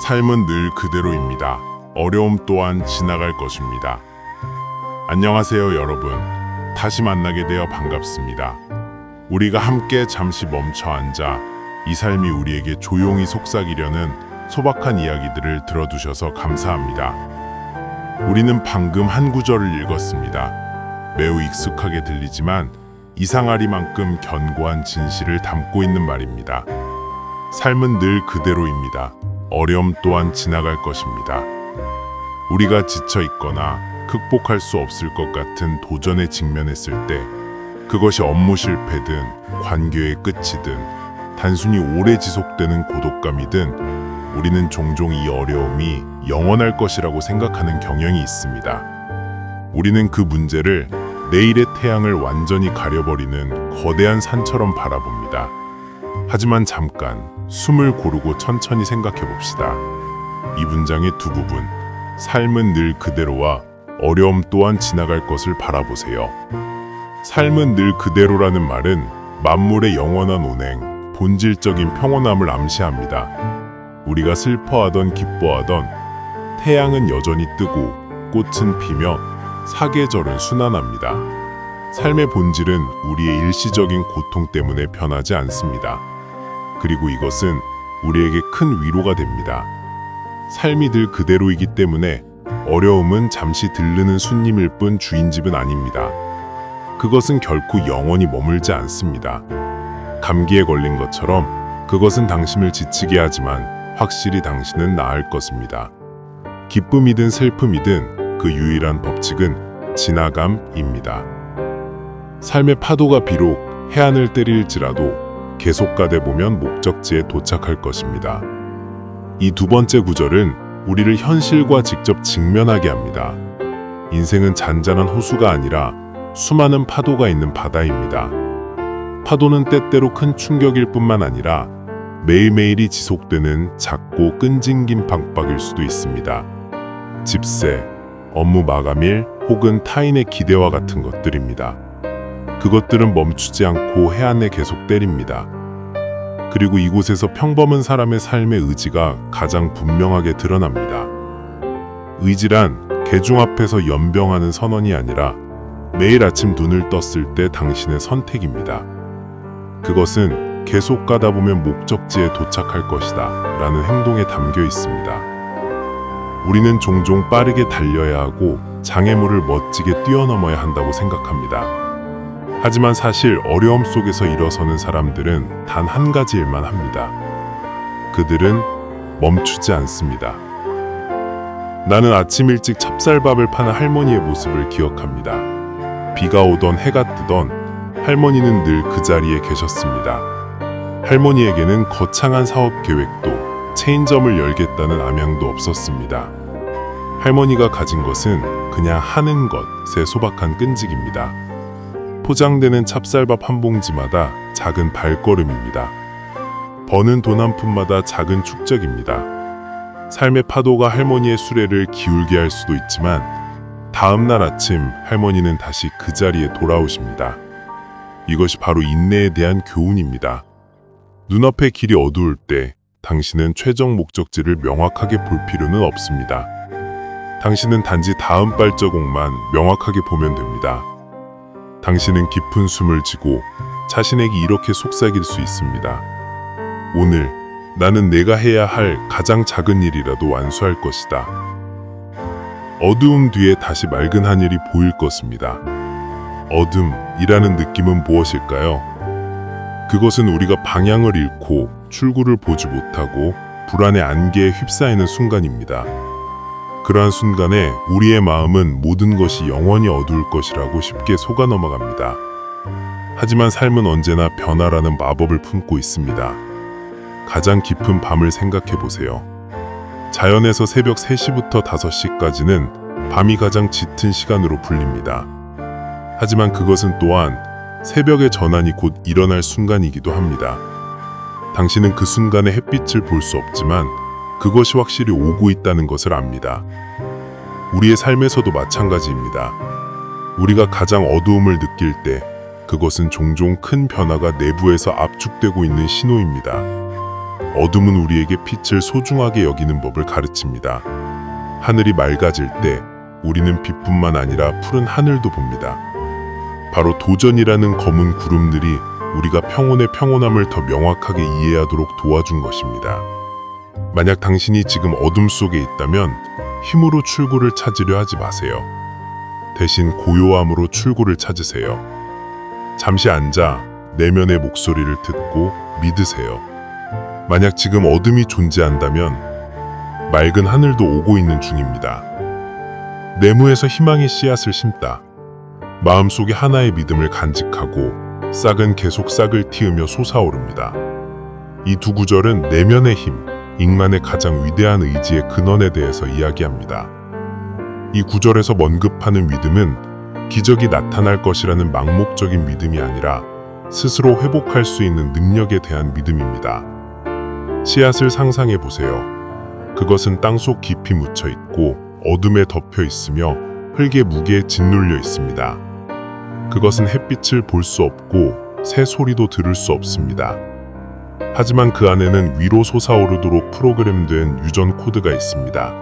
삶은 늘 그대로입니다. 어려움 또한 지나갈 것입니다. 안녕하세요, 여러분. 다시 만나게 되어 반갑습니다. 우리가 함께 잠시 멈춰 앉아 이 삶이 우리에게 조용히 속삭이려는 소박한 이야기들을 들어두셔서 감사합니다. 우리는 방금 한 구절을 읽었습니다. 매우 익숙하게 들리지만 이상하리만큼 견고한 진실을 담고 있는 말입니다. 삶은 늘 그대로입니다. 어려움 또한 지나갈 것입니다. 우리가 지쳐 있거나 극복할 수 없을 것 같은 도전에 직면했을 때, 그것이 업무 실패든 관계의 끝이든 단순히 오래 지속되는 고독감이든 우리는 종종 이 어려움이 영원할 것이라고 생각하는 경향이 있습니다. 우리는 그 문제를 내일의 태양을 완전히 가려버리는 거대한 산처럼 바라봅니다. 하지만 잠깐 숨을 고르고 천천히 생각해 봅시다. 이 문장의 두 부분, 삶은 늘 그대로와 어려움 또한 지나갈 것을 바라보세요. 삶은 늘 그대로라는 말은 만물의 영원한 운행, 본질적인 평온함을 암시합니다. 우리가 슬퍼하던 기뻐하던 태양은 여전히 뜨고 꽃은 피며 사계절은 순환합니다. 삶의 본질은 우리의 일시적인 고통 때문에 변하지 않습니다. 그리고 이것은 우리에게 큰 위로가 됩니다. 삶이 늘 그대로이기 때문에 어려움은 잠시 들르는 손님일 뿐 주인집은 아닙니다. 그것은 결코 영원히 머물지 않습니다. 감기에 걸린 것처럼 그것은 당신을 지치게 하지만 확실히 당신은 나을 것입니다. 기쁨이든 슬픔이든 그 유일한 법칙은 지나감입니다. 삶의 파도가 비록 해안을 때릴지라도 계속 가다 보면 목적지에 도착할 것입니다. 이 두 번째 구절은 우리를 현실과 직접 직면하게 합니다. 인생은 잔잔한 호수가 아니라 수많은 파도가 있는 바다입니다. 파도는 때때로 큰 충격일 뿐만 아니라 매일매일이 지속되는 작고 끈질긴 박박일 수도 있습니다. 집세, 업무 마감일 혹은 타인의 기대와 같은 것들입니다. 그것들은 멈추지 않고 해안에 계속 때립니다. 그리고 이곳에서 평범한 사람의 삶의 의지가 가장 분명하게 드러납니다. 의지란 개중 앞에서 연병하는 선언이 아니라 매일 아침 눈을 떴을 때 당신의 선택입니다. 그것은 계속 가다 보면 목적지에 도착할 것이다 라는 행동에 담겨 있습니다. 우리는 종종 빠르게 달려야 하고 장애물을 멋지게 뛰어넘어야 한다고 생각합니다. 하지만 사실 어려움 속에서 일어서는 사람들은 단 한 가지 일만 합니다. 그들은 멈추지 않습니다. 나는 아침 일찍 찹쌀밥을 파는 할머니의 모습을 기억합니다. 비가 오던 해가 뜨던 할머니는 늘 그 자리에 계셨습니다. 할머니에게는 거창한 사업 계획도 체인점을 열겠다는 암양도 없었습니다. 할머니가 가진 것은 그냥 하는 것의 소박한 끈질깁니다. 포장되는 찹쌀밥 한 봉지마다 작은 발걸음입니다. 버는 돈 한 푼마다 작은 축적입니다. 삶의 파도가 할머니의 수레를 기울게 할 수도 있지만 다음 날 아침 할머니는 다시 그 자리에 돌아오십니다. 이것이 바로 인내에 대한 교훈입니다. 눈앞의 길이 어두울 때 당신은 최종 목적지를 명확하게 볼 필요는 없습니다. 당신은 단지 다음 발자국만 명확하게 보면 됩니다. 당신은 깊은 숨을 쉬고 자신에게 이렇게 속삭일 수 있습니다. 오늘 나는 내가 해야 할 가장 작은 일이라도 완수할 것이다. 어두움 뒤에 다시 맑은 하늘이 보일 것입니다. 어둠이라는 느낌은 무엇일까요? 그것은 우리가 방향을 잃고 출구를 보지 못하고 불안의 안개에 휩싸이는 순간입니다. 그러한 순간에 우리의 마음은 모든 것이 영원히 어두울 것이라고 쉽게 속아 넘어갑니다. 하지만 삶은 언제나 변화라는 마법을 품고 있습니다. 가장 깊은 밤을 생각해 보세요. 자연에서 새벽 3시부터 5시까지는 밤이 가장 짙은 시간으로 불립니다. 하지만 그것은 또한 새벽의 전환이 곧 일어날 순간이기도 합니다. 당신은 그 순간의 햇빛을 볼 수 없지만 그것이 확실히 오고 있다는 것을 압니다. 우리의 삶에서도 마찬가지입니다. 우리가 가장 어두움을 느낄 때 그것은 종종 큰 변화가 내부에서 압축되고 있는 신호입니다. 어둠은 우리에게 빛을 소중하게 여기는 법을 가르칩니다. 하늘이 맑아질 때 우리는 빛뿐만 아니라 푸른 하늘도 봅니다. 바로 도전이라는 검은 구름들이 우리가 평온의 평온함을 더 명확하게 이해하도록 도와준 것입니다. 만약 당신이 지금 어둠 속에 있다면 힘으로 출구를 찾으려 하지 마세요. 대신 고요함으로 출구를 찾으세요. 잠시 앉아 내면의 목소리를 듣고 믿으세요. 만약 지금 어둠이 존재한다면 맑은 하늘도 오고 있는 중입니다. 내무에서 희망의 씨앗을 심다. 마음속에 하나의 믿음을 간직하고 싹은 계속 싹을 틔우며 솟아오릅니다. 이 두 구절은 내면의 힘, 인간의 가장 위대한 의지의 근원에 대해서 이야기합니다. 이 구절에서 언급하는 믿음은 기적이 나타날 것이라는 망목적인 믿음이 아니라 스스로 회복할 수 있는 능력에 대한 믿음입니다. 씨앗을 상상해 보세요. 그것은 땅속 깊이 묻혀 있고 어둠에 덮여 있으며 흙의 무게에 짓눌려 있습니다. 그것은 햇빛을 볼 수 없고 새 소리도 들을 수 없습니다. 하지만 그 안에는 위로 솟아오르도록 프로그램된 유전 코드가 있습니다.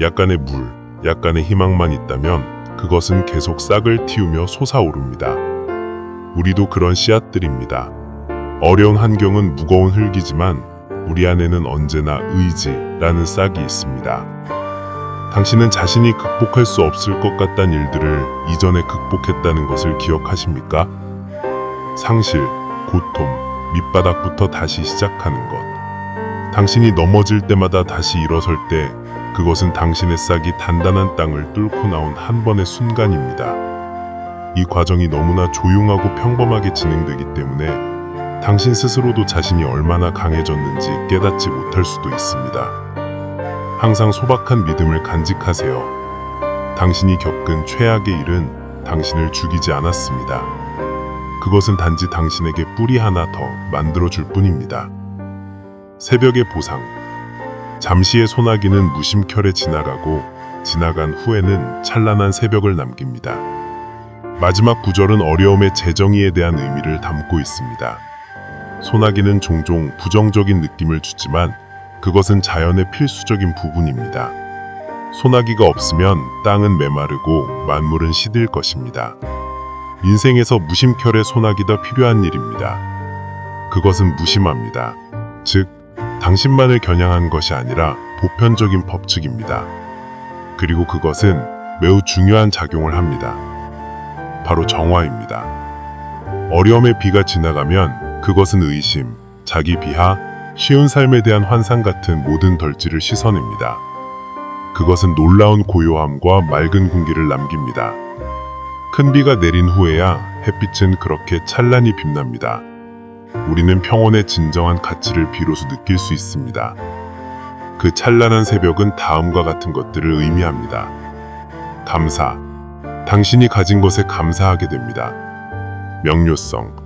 약간의 물, 약간의 희망만 있다면 그것은 계속 싹을 틔우며 솟아오릅니다. 우리도 그런 씨앗들입니다. 어려운 환경은 무거운 흙이지만 우리 안에는 언제나 의지라는 싹이 있습니다. 당신은 자신이 극복할 수 없을 것 같다는 일들을 이전에 극복했다는 것을 기억하십니까? 상실, 고통, 밑바닥부터 다시 시작하는 것. 당신이 넘어질 때마다 다시 일어설 때 그것은 당신의 싹이 단단한 땅을 뚫고 나온 한 번의 순간입니다. 이 과정이 너무나 조용하고 평범하게 진행되기 때문에 당신 스스로도 자신이 얼마나 강해졌는지 깨닫지 못할 수도 있습니다. 항상 소박한 믿음을 간직하세요. 당신이 겪은 최악의 일은 당신을 죽이지 않았습니다. 그것은 단지 당신에게 뿌리 하나 더 만들어줄 뿐입니다. 새벽의 보상. 잠시의 소나기는 무심결에 지나가고 지나간 후에는 찬란한 새벽을 남깁니다. 마지막 구절은 어려움의 재정의에 대한 의미를 담고 있습니다. 소나기는 종종 부정적인 느낌을 주지만 그것은 자연의 필수적인 부분입니다. 소나기가 없으면 땅은 메마르고 만물은 시들 것입니다. 인생에서 무심결에 소나기가 필요한 일입니다. 그것은 무심합니다. 즉, 당신만을 겨냥한 것이 아니라 보편적인 법칙입니다. 그리고 그것은 매우 중요한 작용을 합니다. 바로 정화입니다. 어려움의 비가 지나가면 그것은 의심, 자기 비하, 쉬운 삶에 대한 환상 같은 모든 덜지를 씻어냅니다. 그것은 놀라운 고요함과 맑은 공기를 남깁니다. 큰 비가 내린 후에야 햇빛은 그렇게 찬란히 빛납니다. 우리는 평온의 진정한 가치를 비로소 느낄 수 있습니다. 그 찬란한 새벽은 다음과 같은 것들을 의미합니다. 감사. 당신이 가진 것에 감사하게 됩니다. 명료성.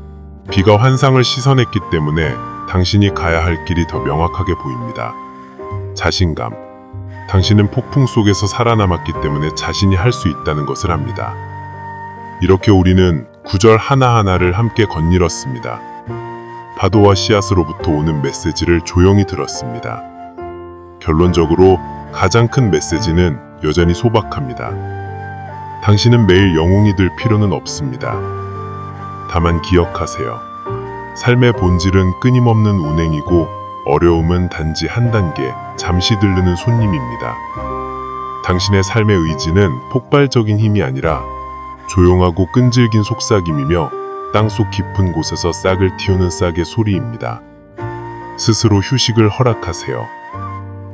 비가 환상을 씻어냈기 때문에 당신이 가야 할 길이 더 명확하게 보입니다. 자신감. 당신은 폭풍 속에서 살아남았기 때문에 자신이 할 수 있다는 것을 합니다. 이렇게 우리는 구절 하나하나를 함께 건드렸습니다. 파도와 씨앗으로부터 오는 메시지를 조용히 들었습니다. 결론적으로 가장 큰 메시지는 여전히 소박합니다. 당신은 매일 영웅이 될 필요는 없습니다. 다만 기억하세요. 삶의 본질은 끊임없는 운행이고 어려움은 단지 한 단계 잠시 들르는 손님입니다. 당신의 삶의 의지는 폭발적인 힘이 아니라 조용하고 끈질긴 속삭임이며 땅속 깊은 곳에서 싹을 틔우는 싹의 소리입니다. 스스로 휴식을 허락하세요.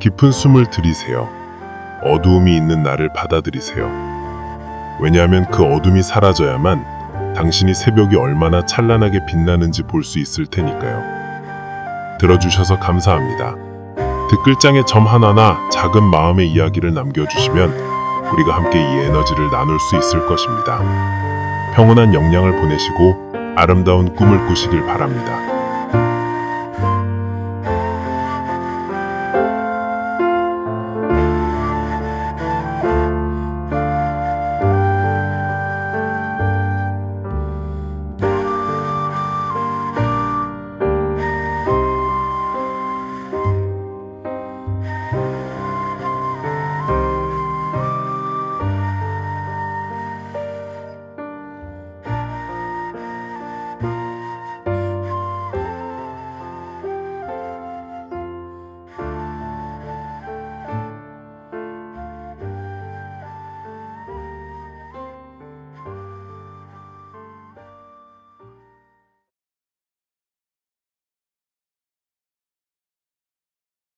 깊은 숨을 들이세요. 어두움이 있는 나를 받아들이세요. 왜냐하면 그 어둠이 사라져야만 당신이 새벽이 얼마나 찬란하게 빛나는지 볼 수 있을 테니까요. 들어주셔서 감사합니다. 댓글장에 점 하나나 작은 마음의 이야기를 남겨주시면 우리가 함께 이 에너지를 나눌 수 있을 것입니다. 평온한 영양을 보내시고 아름다운 꿈을 꾸시길 바랍니다.